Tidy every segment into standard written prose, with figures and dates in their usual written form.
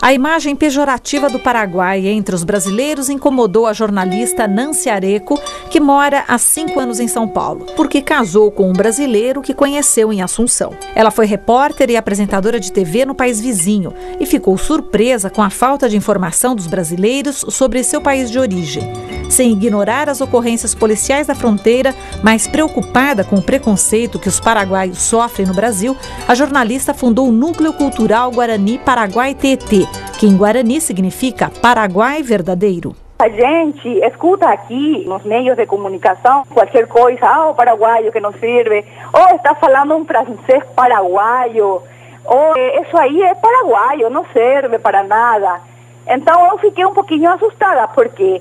A imagem pejorativa do Paraguai entre os brasileiros incomodou a jornalista Nancy Areco, que mora há 5 anos em São Paulo, porque casou com um brasileiro que conheceu em Assunção. Ela foi repórter e apresentadora de TV no país vizinho e ficou surpresa com a falta de informação dos brasileiros sobre seu país de origem. Sem ignorar as ocorrências policiais da fronteira, mas preocupada com o preconceito que os paraguaios sofrem no Brasil, a jornalista fundou o Núcleo Cultural Guarani Paraguai Tietê, que em Guarani significa Paraguai verdadeiro. A gente escuta aqui nos meios de comunicação qualquer coisa, o paraguaio que não serve, ou está falando um francês paraguaio, ou isso aí é paraguaio, não serve para nada. Então eu fiquei um pouquinho assustada, porque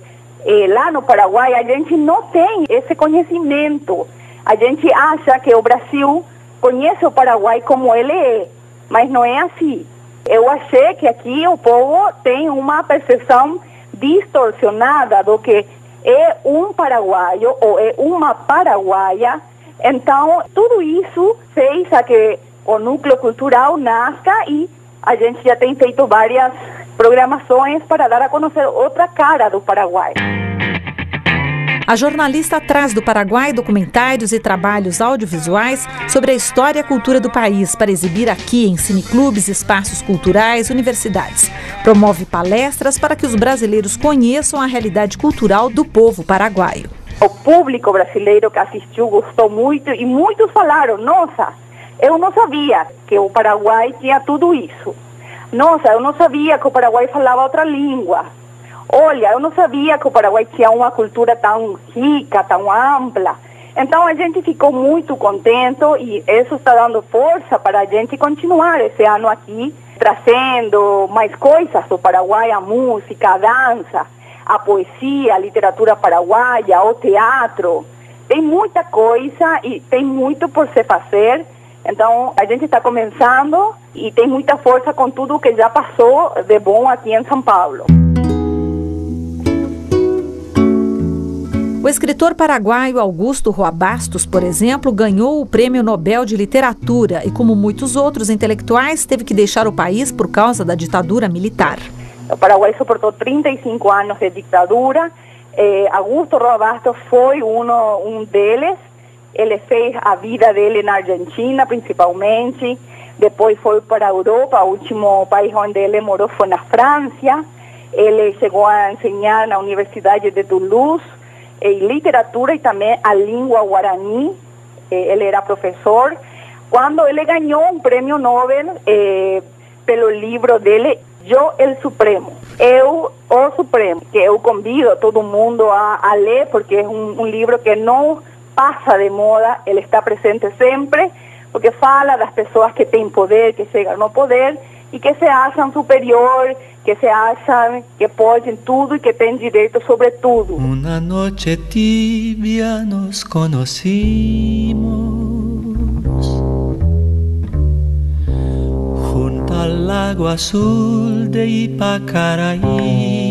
lá no Paraguai a gente não tem esse conhecimento. A gente acha que o Brasil conhece o Paraguai como ele é, mas não é assim. Eu achei que aqui o povo tem uma percepção distorcionada do que é um paraguaio ou é uma paraguaia. Então, tudo isso fez a que o núcleo cultural nasça e a gente já tem feito várias programações para dar a conhecer outra cara do Paraguai. A jornalista traz do Paraguai documentários e trabalhos audiovisuais sobre a história e a cultura do país para exibir aqui em cineclubes, espaços culturais, universidades. Promove palestras para que os brasileiros conheçam a realidade cultural do povo paraguaio. O público brasileiro que assistiu gostou muito e muitos falaram: nossa, eu não sabia que o Paraguai tinha tudo isso. Nossa, eu não sabia que o Paraguai falava outra língua. Olha, eu não sabia que o Paraguai tinha uma cultura tão rica, tão ampla. Então a gente ficou muito contente e isso está dando força para a gente continuar esse ano aqui, trazendo mais coisas do Paraguai, a música, a dança, a poesia, a literatura paraguaia, o teatro. Tem muita coisa e tem muito por se fazer. Então a gente está começando e tem muita força com tudo que já passou de bom aqui em São Paulo. O escritor paraguaio Augusto Roa Bastos, por exemplo, ganhou o Prêmio Nobel de Literatura e, como muitos outros intelectuais, teve que deixar o país por causa da ditadura militar. O Paraguai suportou 35 anos de ditadura. Augusto Roa Bastos foi um deles. Ele fez a vida dele na Argentina, principalmente. Depois foi para a Europa. O último país onde ele morou foi na França. Ele chegou a ensinar na Universidade de Toulouse em literatura e também a língua guarani. Ele era professor. Quando ele ganhou um prêmio Nobel pelo livro dele, Eu, el Supremo. Eu, o Supremo, que eu convido todo mundo a ler, porque é um livro que não passa de moda, ele está presente sempre, porque fala das pessoas que têm poder, que chegam no poder e que se acham superior, que se acham que podem tudo e que têm direito sobre tudo. Una noche tibia nos conocimos junto al lago azul de Ipacaraí.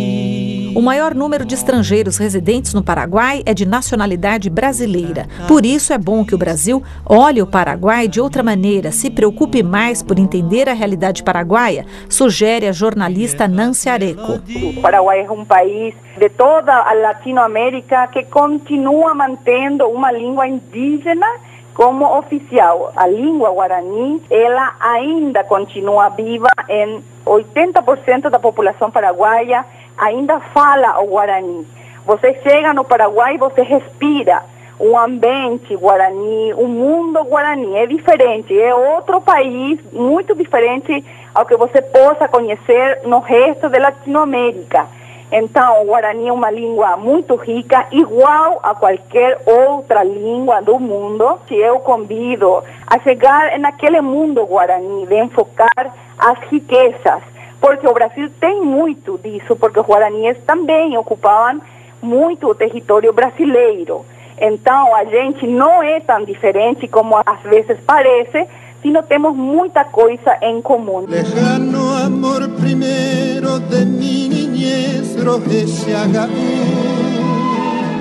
O maior número de estrangeiros residentes no Paraguai é de nacionalidade brasileira. Por isso é bom que o Brasil olhe o Paraguai de outra maneira, se preocupe mais por entender a realidade paraguaia, sugere a jornalista Nancy Areco. O Paraguai é um país de toda a Latinoamérica que continua mantendo uma língua indígena como oficial. A língua guarani, ela ainda continua viva em 80% da população paraguaia, ainda fala o guarani. Você chega no Paraguai, você respira um ambiente guarani, um mundo guarani. É diferente, é outro país muito diferente ao que você possa conhecer no resto da Latinoamérica. Então, o guarani é uma língua muito rica, igual a qualquer outra língua do mundo. Eu convido a chegar naquele mundo guarani, de enfocar as riquezas, porque o Brasil tem muito disso, porque os guaraníes também ocupavam muito o território brasileiro. Então, a gente não é tão diferente como às vezes parece, sino temos muita coisa em comum. Lejano amor primeiro de mi niñez, roje se haga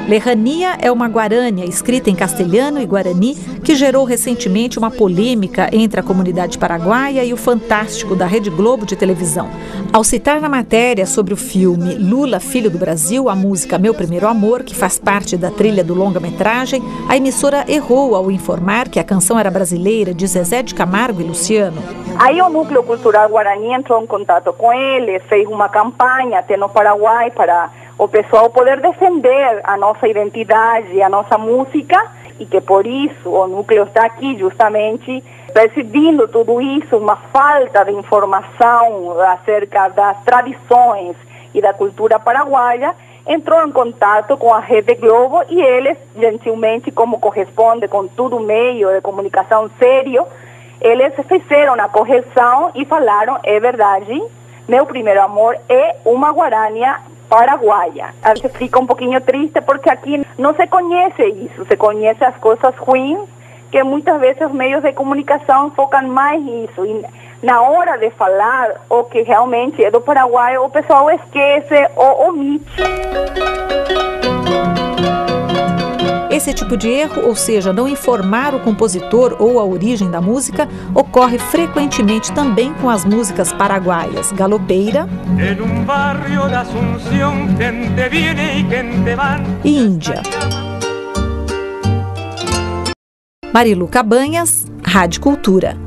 Lerrania é uma guarânia escrita em castelhano e guarani que gerou recentemente uma polêmica entre a comunidade paraguaia e o Fantástico da Rede Globo de televisão. Ao citar na matéria sobre o filme Lula, Filho do Brasil, a música Meu Primeiro Amor, que faz parte da trilha do longa-metragem, a emissora errou ao informar que a canção era brasileira, de Zezé de Camargo e Luciano. Aí o Núcleo Cultural Guarani entrou em contato com ele, fez uma campanha até no Paraguai para o pessoal poder defender a nossa identidade, a nossa música, e que por isso o núcleo está aqui justamente percebendo tudo isso, uma falta de informação acerca das tradições e da cultura paraguaia, entrou em contato com a Rede Globo e eles, gentilmente, como corresponde com todo meio de comunicação sério, eles fizeram a correção e falaram, é verdade, Meu Primeiro Amor é uma guarânia paraguaia. A gente fica um pouquinho triste porque aqui não se conhece isso, se conhece as coisas ruins, que muitas vezes os meios de comunicação focam mais nisso. E na hora de falar o que realmente é do Paraguai, o pessoal esquece ou omite. Esse tipo de erro, ou seja, não informar o compositor ou a origem da música, ocorre frequentemente também com as músicas paraguaias Galopeira e Índia. Marilu Cabanhas, Rádio Cultura.